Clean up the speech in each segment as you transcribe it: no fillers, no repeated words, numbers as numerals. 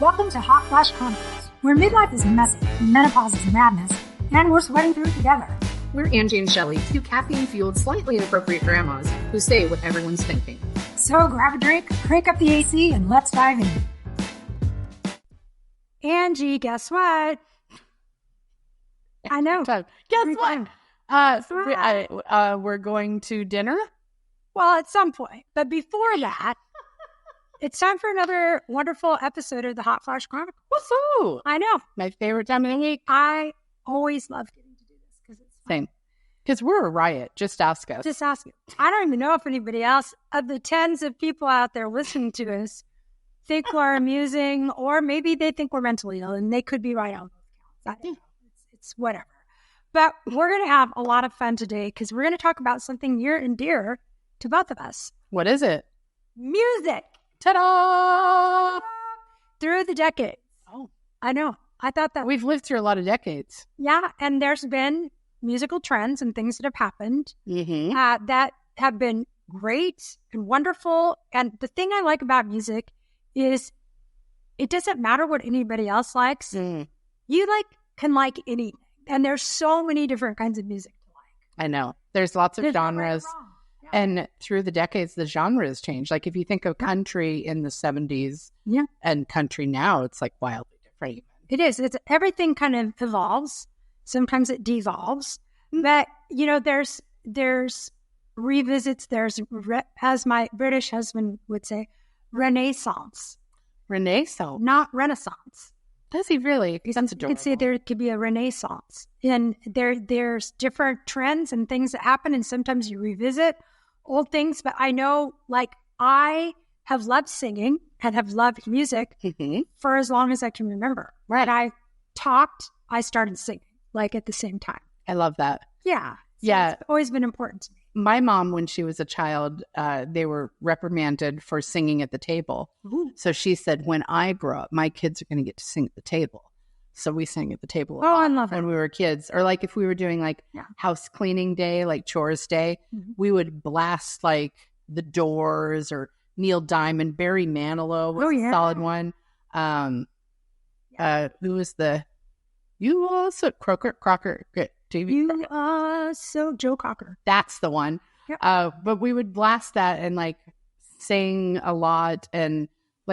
Welcome to Hot Flash Chronicles, where midlife is messy, menopause is madness, and we're sweating through it together. We're Angie and Shelly, two caffeine-fueled, slightly inappropriate grandmas who say what everyone's thinking. So grab a drink, crank up the AC, and let's dive in. Angie, guess what? I know. Guess what? We're going to dinner? Well, at some point. But before that, it's time for another wonderful episode of the Hot Flash Chronicles. Woohoo! I know. My favorite time of the week. I always love getting to do this because it's fun. Same. Because we're a riot. Just ask us. Just ask you. I don't even know if anybody else of the tens of people out there listening to us think we're amusing, or maybe they think we're mentally ill, and they could be right on both counts. I don't know. It's whatever. But we're going to have a lot of fun today because we're going to talk about something near and dear to both of us. What is it? Music. Ta-da! Through the decades. Oh. I know. I thought that... We've lived through a lot of decades. Yeah, and there's been musical trends and things that have happened that have been great and wonderful. And the thing I like about music is it doesn't matter what anybody else likes. You can like anything. And there's so many different kinds of music to like. I know. There's lots of genres. Yeah. And through the decades, the genre has changed. Like if you think of country in the 70s and country now, it's like wildly different. It is. It's everything kind of evolves. Sometimes it devolves. But, there's revisits. There's, as my British husband would say, Renaissance. Renaissance? Not Renaissance. Does he really? That's adorable. You could say there could be a Renaissance. And there's different trends and things that happen. And sometimes you revisit old things. But I know, I have loved singing and have loved music for as long as I can remember. Right. I started singing, at the same time. I love that. Yeah. So Yeah. It's always been important to me. My mom, when she was a child, they were reprimanded for singing at the table. Ooh. So she said, when I grow up, my kids are going to get to sing at the table. So we sang at the table I love it. when we were kids. Or if we were doing house cleaning day, chores day, we would blast The Doors or Neil Diamond. Barry Manilow was a solid one. Who was you are so Crocker. You are so Joe Cocker. That's the one. Yep. But we would blast that and sing a lot. And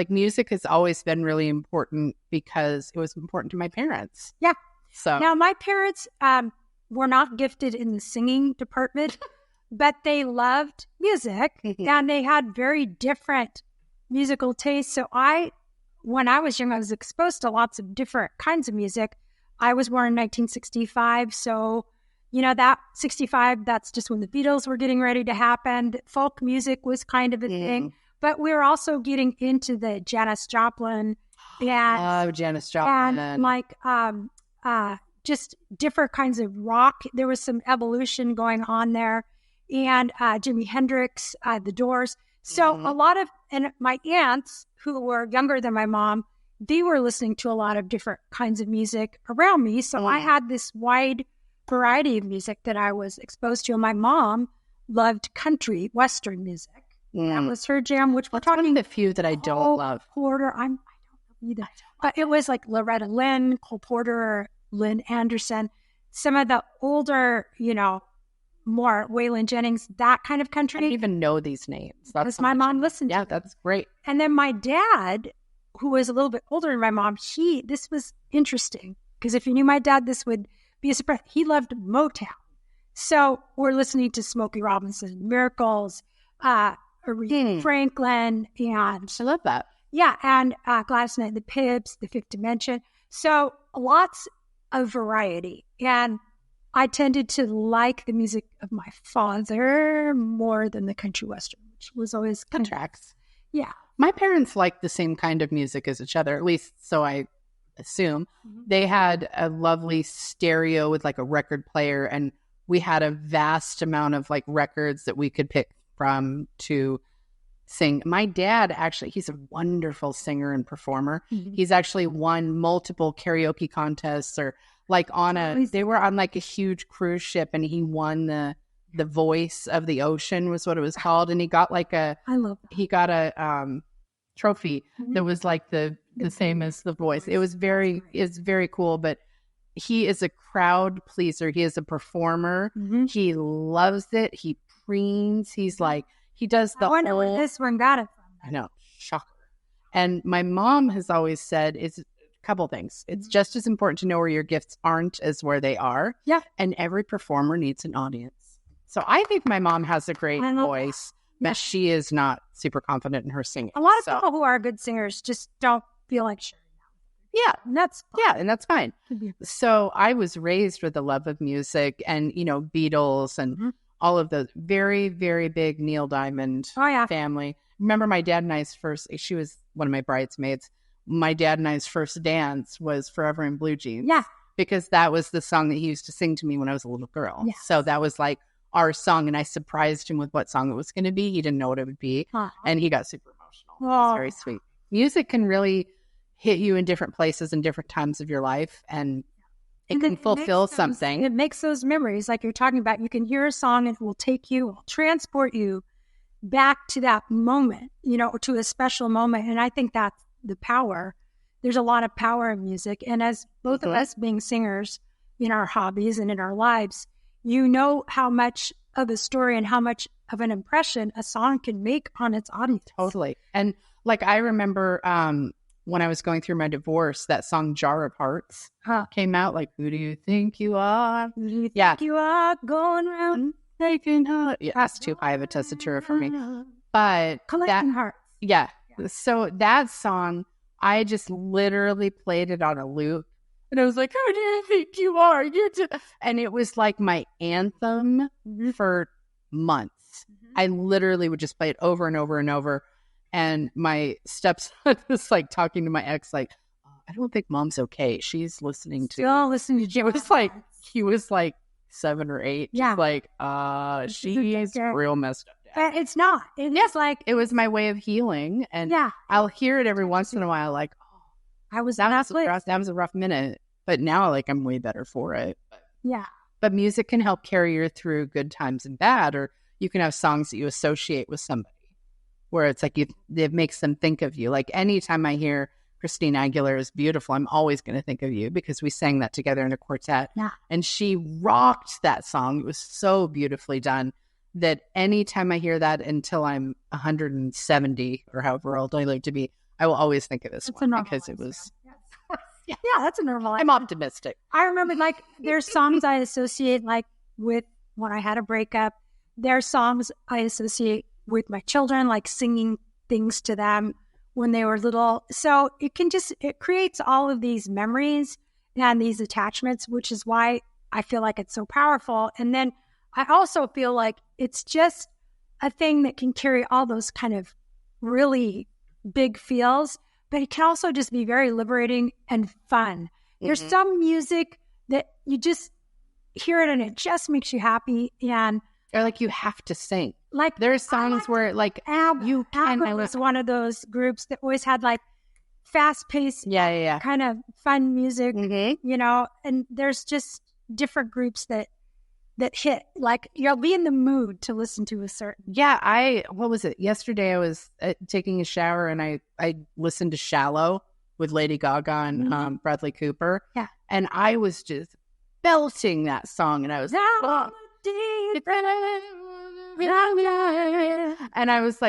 music has always been really important because it was important to my parents. Yeah. So now my parents were not gifted in the singing department, but they loved music and they had very different musical tastes. So when I was young, I was exposed to lots of different kinds of music. I was born in 1965, so, that 65, that's just when the Beatles were getting ready to happen. Folk music was kind of a thing, but we were also getting into the Janis Joplin. Janis Joplin. And just different kinds of rock. There was some evolution going on there. And Jimi Hendrix, The Doors. So a lot of, and my aunts who were younger than my mom, they were listening to a lot of different kinds of music around me. So I had this wide variety of music that I was exposed to. And my mom loved country, Western music. That was her jam, which we're talking one of the few that I don't love. Porter, I don't know either. But it was Loretta Lynn, Cole Porter, Lynn Anderson. Some of the older, more Waylon Jennings, that kind of country. I don't even know these names. Because my mom listened to them. That's great. And then my dad, who was a little bit older than my mom, this was interesting. Because if you knew my dad, this would be a surprise. He loved Motown. So we're listening to Smokey Robinson, Miracles, Aretha Franklin, and... I love that. Yeah, and Gladys Knight, the Pips, the Fifth Dimension. So lots of variety. And I tended to like the music of my father more than the country western, which was always contracts. Yeah. My parents liked the same kind of music as each other, at least so I assume. They had a lovely stereo with a record player, and we had a vast amount of records that we could pick from to sing. My dad, actually, he's a wonderful singer and performer. He's actually won multiple karaoke contests, or they were on a huge cruise ship, and he won the Voice of the Ocean was what it was called, and he got I love that. he got a trophy that was the the same as the voice. It's very cool, but he is a crowd pleaser. He is a performer. Mm-hmm. He loves it. He preens. He's like, he does the I wonder where this one got it from. I know, shocker. And my mom has always said it's a couple things. It's just as important to know where your gifts aren't as where they are. Yeah. And every performer needs an audience. So I think my mom has a great voice, but she is not super confident in her singing. A lot of people who are good singers just don't feel like sharing that. Yeah. And that's fine. Yeah, and that's fine. So I was raised with a love of music and, Beatles and all of those very, very big Neil Diamond family. Remember my dad and I's she was one of my bridesmaids. My dad and I's first dance was Forever in Blue Jeans. Yeah. Because that was the song that he used to sing to me when I was a little girl. Yes. So that was like our song, and I surprised him with what song it was going to be. He didn't know what it would be, and he got super emotional. It was very sweet. Music can really hit you in different places and different times of your life, and it can fulfill something. It makes those memories, like you're talking about. You can hear a song and it will transport you back to that moment, to a special moment. And I think that's the power. There's a lot of power in music. And as both of us being singers in our hobbies and in our lives, how much of a story and how much of an impression a song can make on its audience. Totally. And like, I remember when I was going through my divorce, that song Jar of Hearts came out. Like, who do you think you are? Who do you think you are going around taking heart? Yeah, that's too high of a tessitura for me. But collecting hearts. Yeah. So that song, I just literally played it on a loop. And I was like, who do you think you are? And it was like my anthem for months. I literally would just play it over and over and over. And my stepson was like talking to my ex, like, I don't think mom's okay. She's listening to. Still listening to. It was like, he was like 7 or 8. Yeah. Just like, she's real messed up. But it's not. It's like. It was my way of healing. And I'll hear it every once in a while, like, that was a rough minute. But now, like, I'm way better for it. Yeah. But music can help carry you through good times and bad, or you can have songs that you associate with somebody where it's like it makes them think of you. Like, anytime I hear Christina Aguilera is beautiful, I'm always going to think of you because we sang that together in a quartet. Yeah. And she rocked that song. It was so beautifully done that anytime I hear that until I'm 170 or however old I live to be, I will always think of this one because it was... Yeah, that's a normal. I'm optimistic. I remember, like, there's songs I associate, like, with when I had a breakup. There's songs I associate with my children, like singing things to them when they were little. So it creates all of these memories and these attachments, which is why I feel like it's so powerful. And then I also feel like it's just a thing that can carry all those kind of really big feels. But it can also just be very liberating and fun. There's some music that you just hear it and it just makes you happy. Or like you have to sing. Like there's songs where like ABBA, ABBA was one of those groups that always had like fast-paced kind of fun music, and there's just different groups that hit, like you'll be in the mood to listen to a certain. Yeah, what was it? Yesterday I was taking a shower and I listened to Shallow with Lady Gaga and Bradley Cooper. Yeah. And I was just belting that song and I was and I was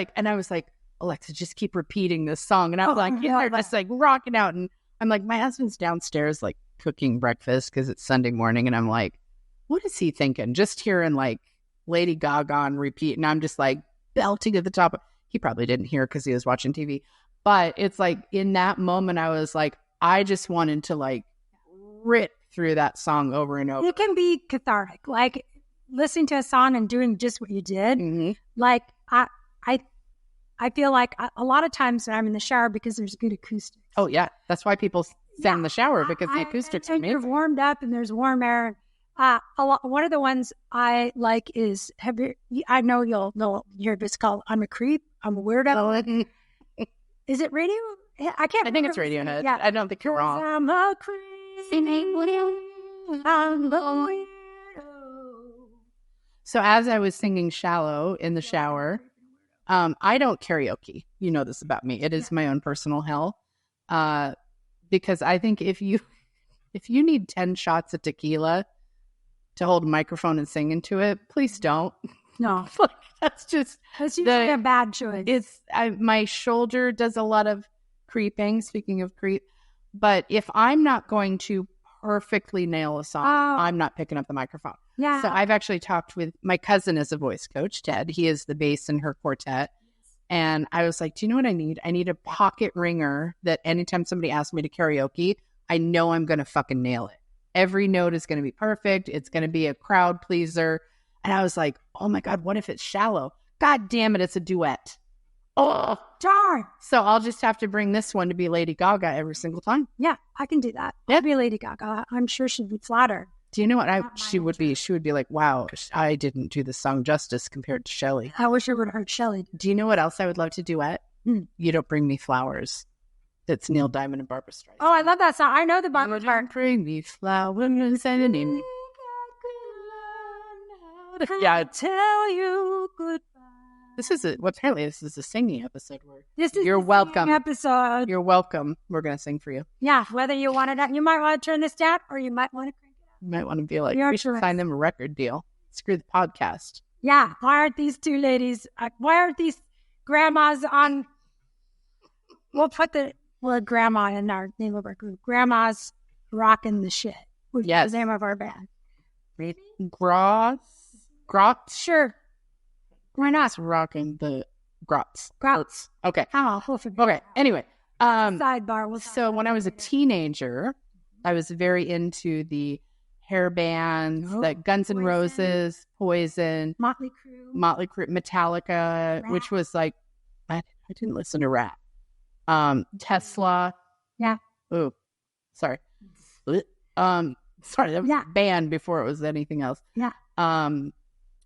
like, Alexa, just keep repeating this song. And I was they're just like rocking out. And I'm like, my husband's downstairs like cooking breakfast because it's Sunday morning. And I'm like, what is he thinking? Just hearing like Lady Gaga on repeat. And I'm just like belting at the top. He probably didn't hear because he was watching TV. But it's like in that moment, I was like, I just wanted to like rip through that song over and over. It can be cathartic. Like listening to a song and doing just what you did. Like I feel like a lot of times when I'm in the shower because there's good acoustics. Oh, yeah. That's why people stand in the shower because the acoustics are amazing. You're warmed up and there's warm air. One of the ones I like is, I know you'll hear this called I'm a Creep. I'm a Weirdo. Is it radio? I think it's Radiohead. Yeah. I don't think you're wrong. I'm a creep. I'm a weirdo. So as I was singing Shallow in the shower, I don't karaoke. You know this about me. It is my own personal hell. Because I think if you need 10 shots of tequila to hold a microphone and sing into it, please don't. No. Like, that's usually a bad choice. My shoulder does a lot of creeping, speaking of creep. But if I'm not going to perfectly nail a song, I'm not picking up the microphone. Yeah. So I've actually talked with my cousin as a voice coach, Ted. He is the bass in her quartet. And I was like, do you know what I need? I need a pocket ringer that anytime somebody asks me to karaoke, I know I'm going to fucking nail it. Every note is going to be perfect. It's going to be a crowd pleaser. And I was like, oh my God, what if it's shallow? God damn it, it's a duet. Oh, darn. So I'll just have to bring this one to be Lady Gaga every single time. Yeah, I can do that. Yeah. I'll be Lady Gaga. I'm sure she'd be flattered. Do you know what she would be? She would be like, wow, I didn't do the song justice compared to Shelly. I wish I would have heard Shelly. Do you know what else I would love to duet? You Don't Bring Me Flowers. That's Neil Diamond and Barbra Streisand. Oh, I love that song. I know the Barbra part. Bring me flowers and yeah, tell you goodbye. Apparently this is a singing episode. You're welcome. Episode. You're welcome. We're gonna sing for you. Yeah, whether you want it, you might want to turn this down, or you might want to crank it up. You might want to be like, we should sign them a record deal. Screw the podcast. Yeah, why aren't these two ladies? Why aren't these grandmas on? We'll put the word grandma in our name of our group. Grandma's rocking the shit. Yes, the name of our band. Grotz. Sure. Why not? It's rocking the Grotz. Okay. Okay. Anyway. Sidebar. So when I was a teenager, I was very into the hair bands, like Guns N' Roses, Poison, Motley Crue, Metallica, Rat. Which was like, I didn't listen to Rat. Tesla. Yeah. Ooh, sorry. Sorry, that was a band before it was anything else. Yeah.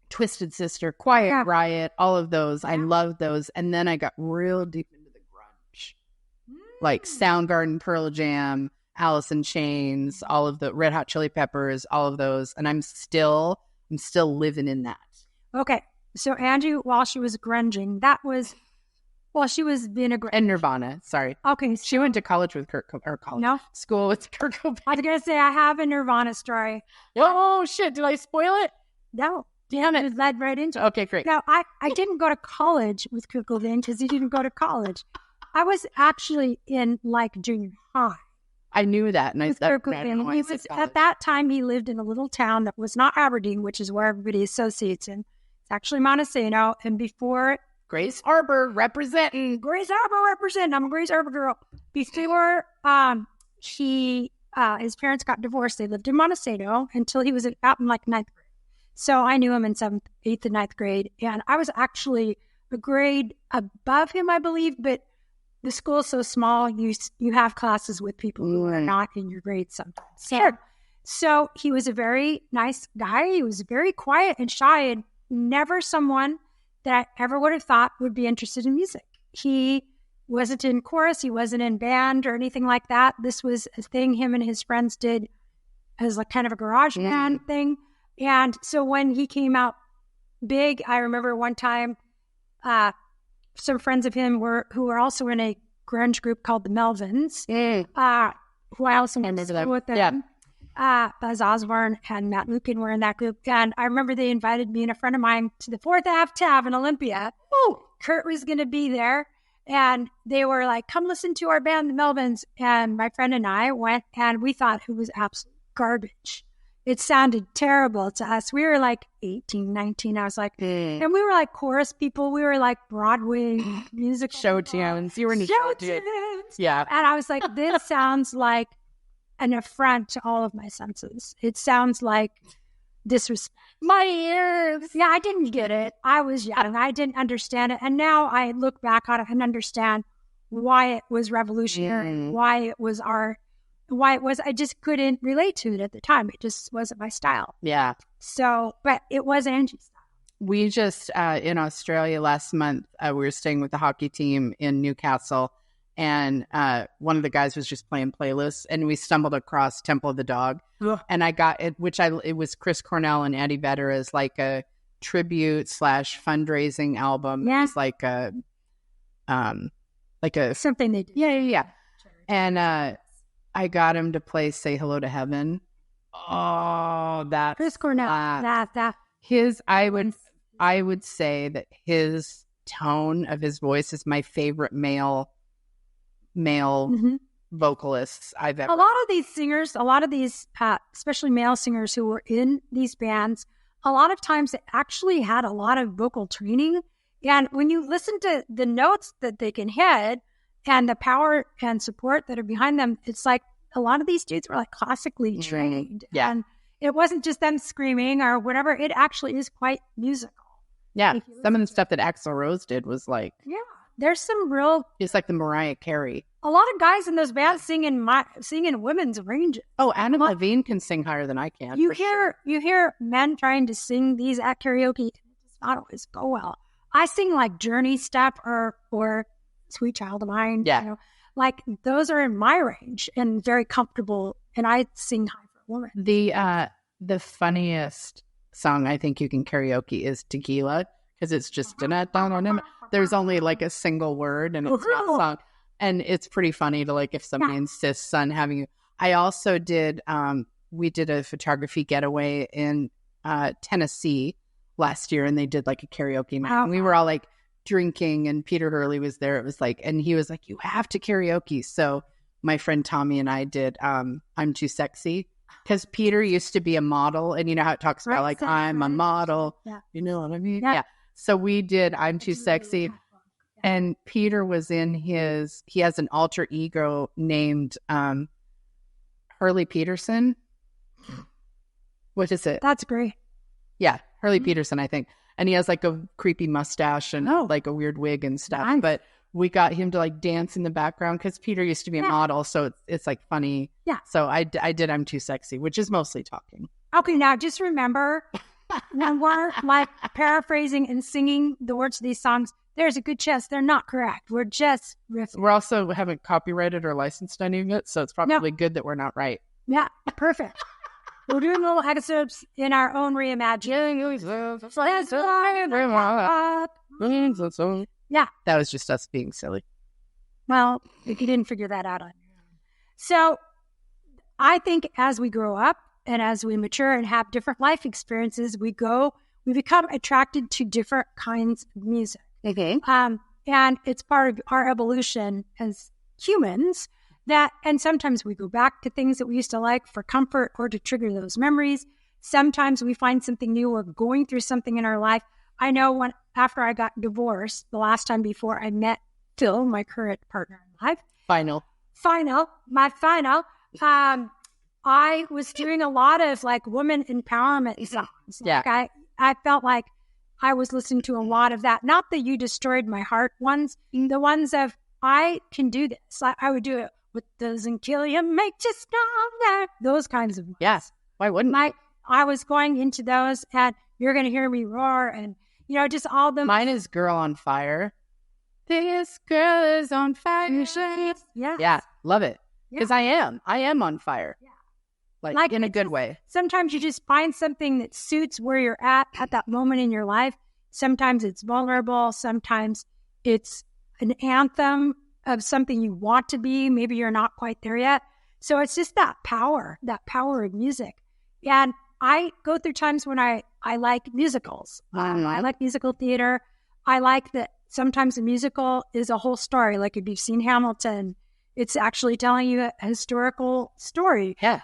Twisted Sister, Quiet Riot, all of those. I loved those. And then I got real deep into the grunge. Like Soundgarden, Pearl Jam, Alice in Chains, all of the Red Hot Chili Peppers, all of those. And I'm still living in that. Okay. So Angie, while she was grunging, she was being a grunge. And Nirvana, sorry. Okay. She went to college with school with Kurt Cobain. I was going to say, I have a Nirvana story. Oh, shit. Did I spoil it? No. Damn it. It led right into it. Okay, great. Now, I didn't go to college with Kurt Cobain because he didn't go to college. I was actually in junior high. I knew that. And at that time, he lived in a little town that was not Aberdeen, which is where everybody associates him. It's actually Montesano. And before Grace Harbor representing. I'm a Grace Harbor girl. Before his parents got divorced, they lived in Montesano until he was out in 9th grade. So I knew him in 7th, 8th, and 9th grade. And I was actually a grade above him, I believe. But the school's so small, you have classes with people who are not in your grade sometimes. Sure. So he was a very nice guy. He was very quiet and shy and never someone that I ever would have thought would be interested in music. He wasn't in chorus. He wasn't in band or anything like that. This was a thing him and his friends did as kind of a garage band thing. And so when he came out big, I remember one time some friends of him who were also in a grunge group called the Melvins, who I also went to school with them. Buzz Osborne and Matt Lukin were in that group. And I remember they invited me and a friend of mine to the 4th Ave Tab in Olympia. Kurt was going to be there. And they were like, come listen to our band, the Melvins. And my friend and I went, and we thought it was absolute garbage. It sounded terrible to us. We were 18, 19. I was like, and we were chorus people. We were Broadway music show tunes. You were in the show tunes. Yeah. And I was like, this sounds like an affront to all of my senses. It sounds like disrespect. My ears. Yeah, I didn't get it. I was young. I didn't understand it. And now I look back on it and understand why it was revolutionary, why it was I just couldn't relate to it at the time. It just wasn't my style. Yeah. So, but it was Angie's style. We just, in Australia last month, we were staying with the hockey team in Newcastle, and one of the guys was just playing playlists, and we stumbled across Temple of the Dog. Ugh. And I got it, it was Chris Cornell and Eddie Vedder as a tribute / fundraising album. Yeah. It was like a something they did. Yeah. And I got him to play Say Hello to Heaven. Oh, that Chris Cornell. That. His, I would say that his tone of his voice is my favorite male vocalists I've ever. A lot of these singers, especially male singers who were in these bands, a lot of times they actually had a lot of vocal training. And when you listen to the notes that they can hit and the power and support that are behind them, it's like a lot of these dudes were like classically trained. Yeah. And it wasn't just them screaming or whatever. It actually is quite musical. Yeah. Some of the stuff that Axl Rose did was like... Yeah. There's some real... It's like the Mariah Carey. A lot of guys in those bands sing in women's ranges. Oh, Adam Levine can sing higher than I can. You hear men trying to sing these at karaoke. It does not always go well. I sing like Journey stuff or Sweet Child of Mine. Yeah. You know, like those are in my range and very comfortable. And I sing high for a woman. The funniest song I think you can karaoke is Tequila, because it's just there's only like a single word and it's not a song. And it's pretty funny to like if somebody insists on having you. I also did we did a photography getaway in Tennessee last year, and they did like a karaoke night. And we were all like drinking, and Peter Hurley was there. It was like, and he was like, "You have to karaoke." So my friend Tommy and I did "I'm Too Sexy," because Peter used to be a model, and you know how it talks about like I'm a model. Yeah. You know what I mean? Yeah. So we did "I'm Too Sexy." And Peter was in he has an alter ego named Hurley Peterson. What is it? That's great. Yeah, Hurley Peterson, I think. And he has like a creepy mustache and like a weird wig and stuff. Nice. But we got him to like dance in the background because Peter used to be a model. So it's like funny. Yeah. So I did "I'm Too Sexy," which is mostly talking. Okay, now just remember when we're like paraphrasing and singing the words of these songs, there's a good chance they're not correct. We're just riffing. We're also haven't copyrighted or licensed any of it, so it's probably good that we're not right. Yeah, perfect. We're doing little excerpts in our own reimagining. Yeah. That was just us being silly. Well, if you didn't figure that out on your own. So I think as we grow up and as we mature and have different life experiences, we become attracted to different kinds of music. Okay. And it's part of our evolution as humans and sometimes we go back to things that we used to like for comfort or to trigger those memories. Sometimes we find something new or going through something in our life. I know after I got divorced, the last time before I met Phil, my current partner in life. My final. I was doing a lot of like women empowerment songs. Yeah. Like I felt like I was listening to a lot of that. Not the "You Destroyed My Heart" ones, the ones of I can do this. I would do it. What doesn't kill you makes you stronger. Those kinds of ones. Yes. Why wouldn't I was going into those, and you're going to hear me roar, and just all them. Mine is "Girl on Fire." This girl is on fire. Yes. Yeah, love it. Because I am on fire. Yeah. Like in a good way. Sometimes you just find something that suits where you're at that moment in your life. Sometimes it's vulnerable. Sometimes it's an anthem of something you want to be. Maybe you're not quite there yet. So it's just that power of music. And I go through times when I like musicals. I like musical theater. I like that sometimes a musical is a whole story. Like if you've seen Hamilton, it's actually telling you a historical story. Yeah.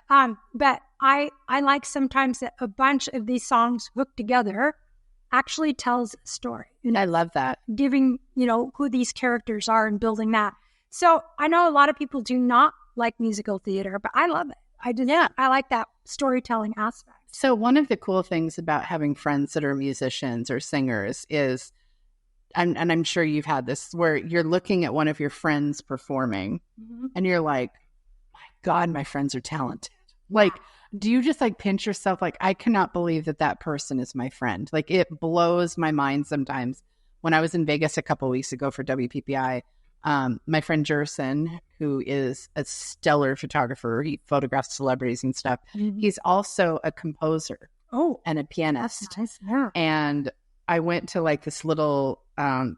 But I like sometimes that a bunch of these songs hooked together actually tells a story. And I love that. Giving, who these characters are and building that. So I know a lot of people do not like musical theater, but I love it. I like that storytelling aspect. So one of the cool things about having friends that are musicians or singers is, and I'm sure you've had this, where you're looking at one of your friends performing and you're like, my God, my friends are talented. Like, do you just like pinch yourself? Like, I cannot believe that person is my friend. Like, it blows my mind sometimes. When I was in Vegas a couple of weeks ago for WPPI, my friend Jerson, who is a stellar photographer, he photographs celebrities and stuff. He's also a composer and a pianist. That's nice. Yeah. And I went to like this little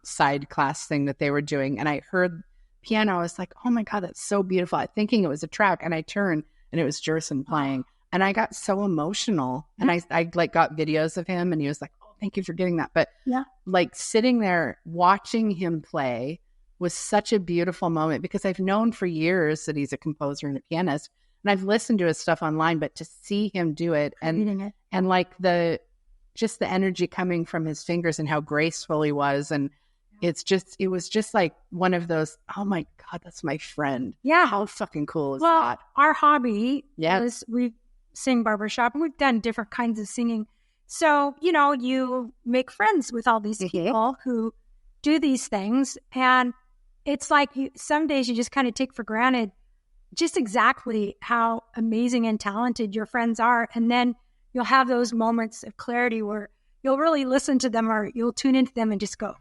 side class thing that they were doing, and I heard piano. I was like, oh my God, that's so beautiful. I thinking it was a track. And I turned and it was Jerson playing. And I got so emotional. And I like got videos of him and he was like, oh, thank you for getting that. But like sitting there watching him play was such a beautiful moment because I've known for years that he's a composer and a pianist. And I've listened to his stuff online, but to see him do it and like the energy coming from his fingers and how graceful he was. And it was just like one of those, oh my God, that's my friend. Yeah. How fucking cool is that? Our hobby is we sing barbershop and we've done different kinds of singing. So, you make friends with all these people who do these things. And it's like some days you just kind of take for granted just exactly how amazing and talented your friends are. And then you'll have those moments of clarity where you'll really listen to them or you'll tune into them and just go,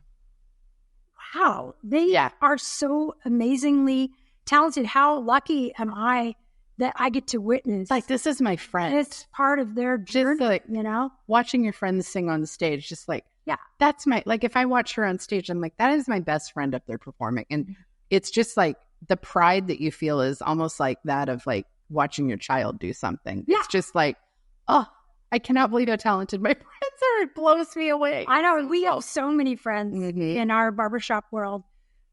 wow, they are so amazingly talented. How lucky am I that I get to witness? Like, this is my friend. It's part of their journey, just like, watching your friends sing on stage, just like, that's like, if I watch her on stage, I'm like, that is my best friend up there performing. And it's just like the pride that you feel is almost like that of like watching your child do something. Yeah. It's just like, oh, I cannot believe how talented my friends are. It blows me away. I know. We have so many friends in our barbershop world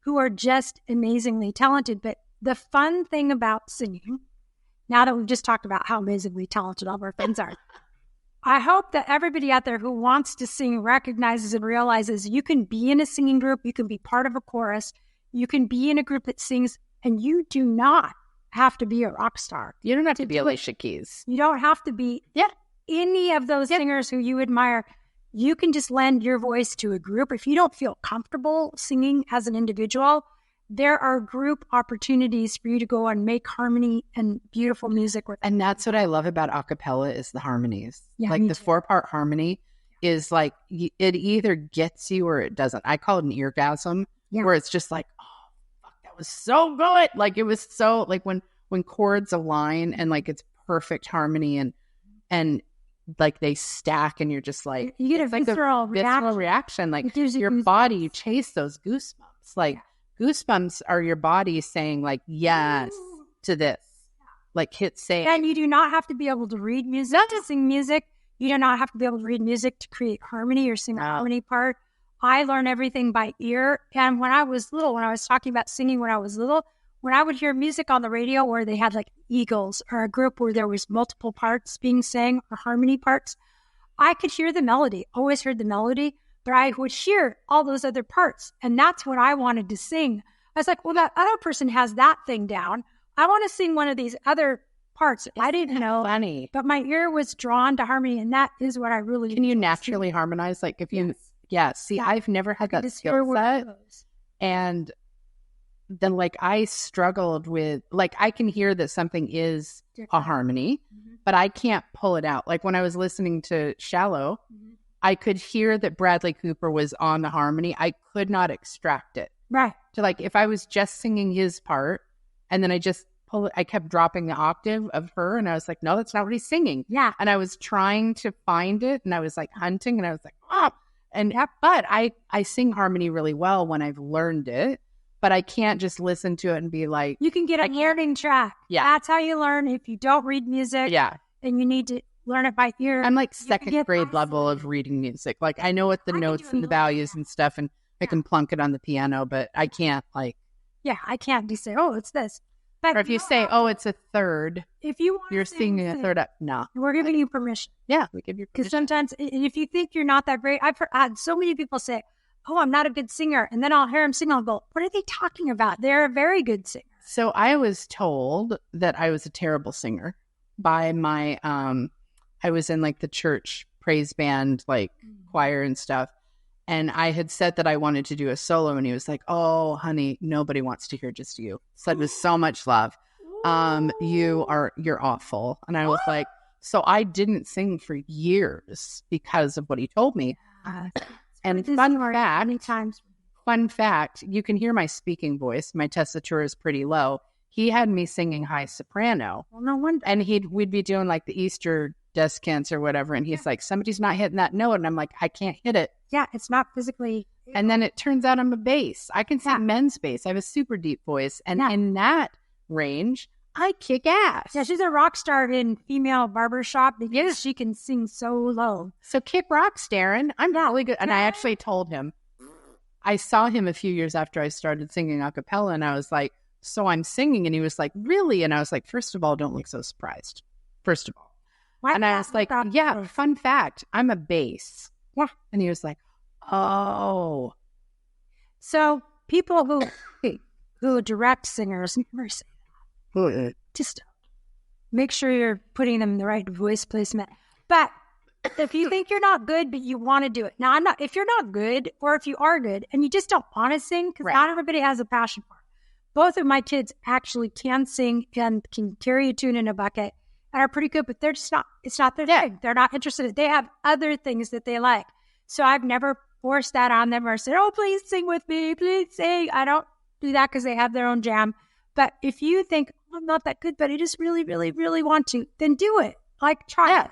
who are just amazingly talented. But the fun thing about singing, now that we've just talked about how amazingly talented all of our friends are, I hope that everybody out there who wants to sing recognizes and realizes you can be in a singing group, you can be part of a chorus, you can be in a group that sings, and you do not have to be a rock star. You don't have to be Alicia Keys. You don't have to be any of those singers who you admire. You can just lend your voice to a group. If you don't feel comfortable singing as an individual, there are group opportunities for you to go and make harmony and beautiful music with. And that's what I love about a cappella is the harmonies. Yeah, like the 4-part harmony is like, it either gets you or it doesn't. I call it an eargasm where it's just like, oh, fuck, that was so good. Like it was so like when chords align and like it's perfect harmony and like they stack and you're just like, you get a visceral reaction. Like your body, you chase those goosebumps. Like goosebumps are your body saying like, yes to this, like hit say. And you do not have to be able to read music to sing music. You do not have to be able to read music to create harmony or sing a harmony part. I learn everything by ear. And when I was little, when I was talking about singing when I was little, when I would hear music on the radio where they had like Eagles or a group where there was multiple parts being sang or harmony parts, I could hear the melody, always heard the melody, but I would hear all those other parts. And that's what I wanted to sing. I was like, well, that other person has that thing down. I want to sing one of these other parts. I didn't know. Funny. But my ear was drawn to harmony. And that is what I really Can you naturally harmonize? Like if you, I've never had that skill set. And then like I struggled with, like I can hear that something is a harmony, but I can't pull it out. Like when I was listening to Shallow, I could hear that Bradley Cooper was on the harmony. I could not extract it. Right. So like if I was just singing his part and then I just pull it, I kept dropping the octave of her and I was like, no, that's not what he's singing. Yeah. And I was trying to find it and I was like hunting and I was like, and but I sing harmony really well when I've learned it. But I can't just listen to it and be like... You can get a learning track. Yeah. That's how you learn if you don't read music. Yeah. And you need to learn it by ear. I'm like second grade level of reading music. Like I know what the notes and the values and stuff and I can plunk it on the piano, but I can't like... Yeah, I can't just say, oh, it's this. But or if you say, oh, it's a third. If you want you're singing a third up. No. We're giving you permission. Yeah, we give you permission. Because sometimes if you think you're not that great... I've had so many people say... oh, I'm not a good singer. And then I'll hear them sing. I'll go, what are they talking about? They're a very good singer. So I was told that I was a terrible singer by my, I was in like the church praise band, like choir and stuff. And I had said that I wanted to do a solo. And he was like, oh, honey, nobody wants to hear just you. Said with so much love. You're awful. And I was like, so I didn't sing for years because of what he told me. And fun fact, you can hear my speaking voice. My tessitura is pretty low. He had me singing high soprano. Well, no wonder. And we'd be doing like the Easter descants or whatever. And he's like, somebody's not hitting that note. And I'm like, I can't hit it. Yeah, it's not physically. And then it turns out I'm a bass. I can sing men's bass. I have a super deep voice. And in that range, I kick ass. Yeah, she's a rock star in female barbershop because she can sing so low. So kick rocks, Darren. I'm really good. And I actually told him, I saw him a few years after I started singing a cappella, and I was like, so I'm singing. And he was like, really? And I was like, first of all, don't look so surprised. First of all. And I was like, yeah, fun fact, I'm a bass. Yeah. And he was like, oh. So people who direct singers never say that. Just make sure you're putting them in the right voice placement. But if you think you're not good, but you want to do it. Now, if you're not good, or if you are good and you just don't want to sing, because not everybody has a passion for it. Both of my kids actually can sing and can carry a tune in a bucket and are pretty good, but they're just not, it's not their thing. They're not interested. They have other things that they like. So I've never forced that on them or said, oh, please sing with me, please sing. I don't do that because they have their own jam. But if you think, I'm not that good, but I just really, really, really want to, then do it. Like, try it.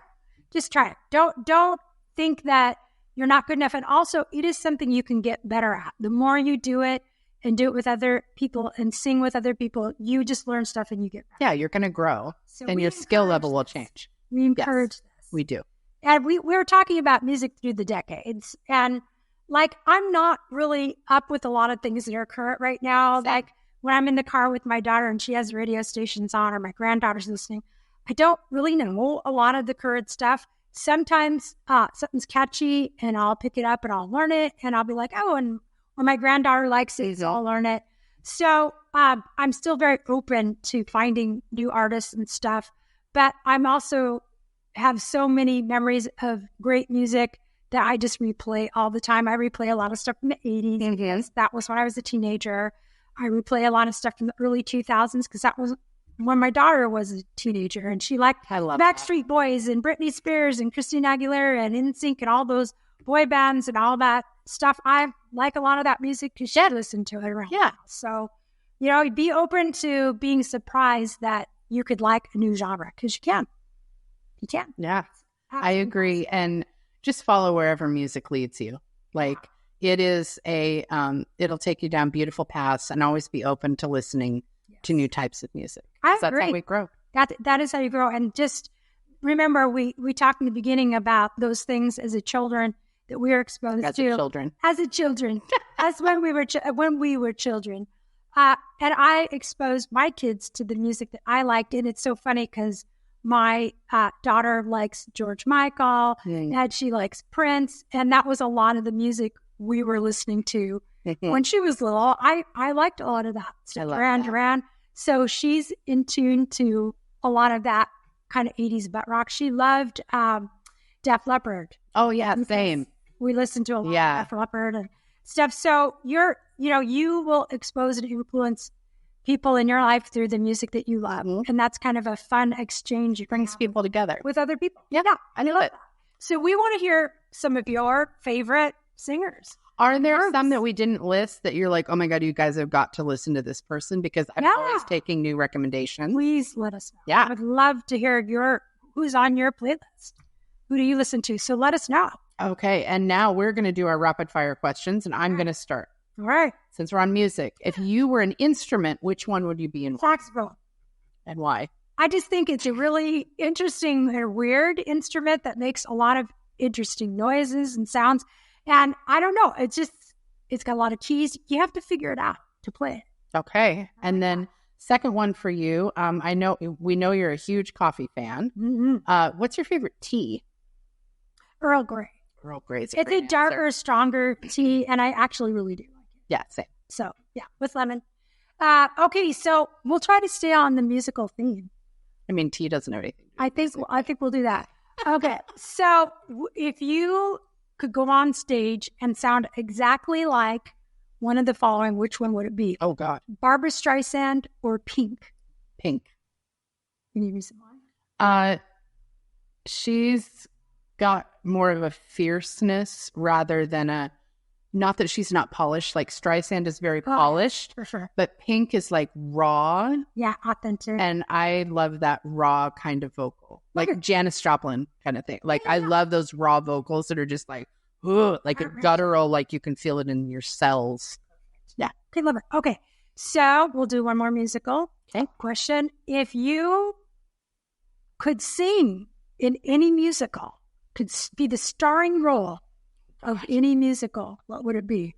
Just try it. Don't think that you're not good enough. And also, it is something you can get better at. The more you do it and do it with other people and sing with other people, you just learn stuff and you get better. Yeah, you're going to grow and your skill level will change. We encourage this. We do. And we were talking about music through the decades. And like, I'm not really up with a lot of things that are current right now. Like when I'm in the car with my daughter and she has radio stations on or my granddaughter's listening, I don't really know a lot of the current stuff. Sometimes something's catchy and I'll pick it up and I'll learn it and I'll be like, oh, and or my granddaughter likes it, so I'll learn it. So I'm still very open to finding new artists and stuff, but I'm also have so many memories of great music that I just replay all the time. I replay a lot of stuff from the 80s because that was when I was a teenager. I replay a lot of stuff from the early 2000s because that was when my daughter was a teenager and she liked Backstreet Boys and Britney Spears and Christina Aguilera and NSYNC and all those boy bands and all that stuff. I like a lot of that music because she listened to it around. Yeah. So, you know, be open to being surprised that you could like a new genre because you can. You can. Yeah, I agree. And just follow wherever music leads you. Like it is it'll take you down beautiful paths and always be open to listening to new types of music. That's how we grow. That is how you grow. And just remember, we talked in the beginning about those things as a children that we are exposed to. As a children. As when we were children. And I exposed my kids to the music that I liked. And it's so funny because my daughter likes George Michael and she likes Prince. And that was a lot of the music we were listening to when she was little. I liked a lot of that stuff. Duran. So she's in tune to a lot of that kind of 80s butt rock. She loved Def Leppard. Oh, yeah, same. We listened to a lot of Def Leppard and stuff. So you will expose and influence people in your life through the music that you love. And that's kind of a fun exchange. It brings people together. With other people. Yeah, I love it. So we want to hear some of your favorite singers. Are there some that we didn't list that you're like, oh my God, you guys have got to listen to this person? Because I'm always taking new recommendations. Please let us know. Yeah. I would love to hear who's on your playlist. Who do you listen to? So let us know. Okay. And now we're going to do our rapid fire questions and I'm going to start. All right. Since we're on music, if you were an instrument, which one would you be in? Saxophone. And why? I just think it's a really interesting and weird instrument that makes a lot of interesting noises and sounds. And I don't know. It's got a lot of keys. You have to figure it out to play it. Okay. And then second one for you. We know you're a huge coffee fan. Mm-hmm. What's your favorite tea? Earl Grey. Earl Grey. It's a darker, stronger tea. And I actually really do like it. Yeah, same. So yeah, with lemon. Okay. So we'll try to stay on the musical theme. I mean, tea doesn't have anything. I think we'll do that. Okay. So if you could go on stage and sound exactly like one of the following, which one would it be? Oh, God. Barbra Streisand or Pink? Pink. Any reason why? She's got more of a fierceness rather than not that she's not polished. Like Streisand is very polished. For sure. But Pink is like raw. Yeah, authentic. And I love that raw kind of vocal. Like Janis Joplin kind of thing. Like I love those raw vocals that are just like like a guttural, like you can feel it in your cells. Yeah. Okay, love it. Okay, so we'll do one more musical. Okay. Question. If you could sing in any musical, could be the starring role of any musical, what would it be?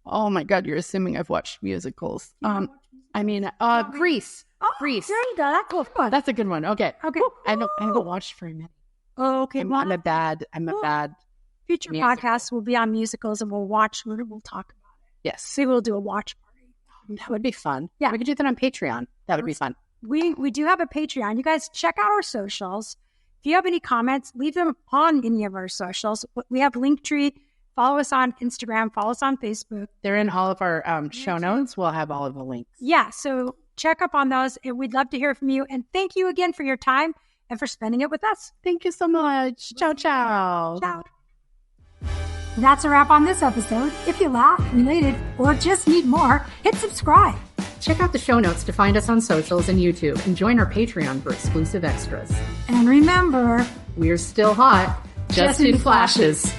Oh my God, you're assuming I've watched musicals. Grease. Oh, Grease. there you go. That's a good one. That's a good one. Okay. Okay. I haven't watched very many. Okay. I'm a bad. Future musical. podcasts will be on musicals, and we'll talk about it. Yes. Maybe we'll do a watch party. That would be fun. Yeah. We could do that on Patreon. That would be fun. We do have a Patreon. You guys check out our socials. If you have any comments, leave them on any of our socials. We have Linktree. Follow us on Instagram. Follow us on Facebook. They're in all of our show notes. We'll have all of the links. Yeah, so check up on those, and we'd love to hear from you. And thank you again for your time and for spending it with us. Thank you so much. Ciao, ciao. Ciao. That's a wrap on this episode. If you laugh, related, or just need more, hit subscribe. Check out the show notes to find us on socials and YouTube, and join our Patreon for exclusive extras. And remember, We're still hot, just in flashes.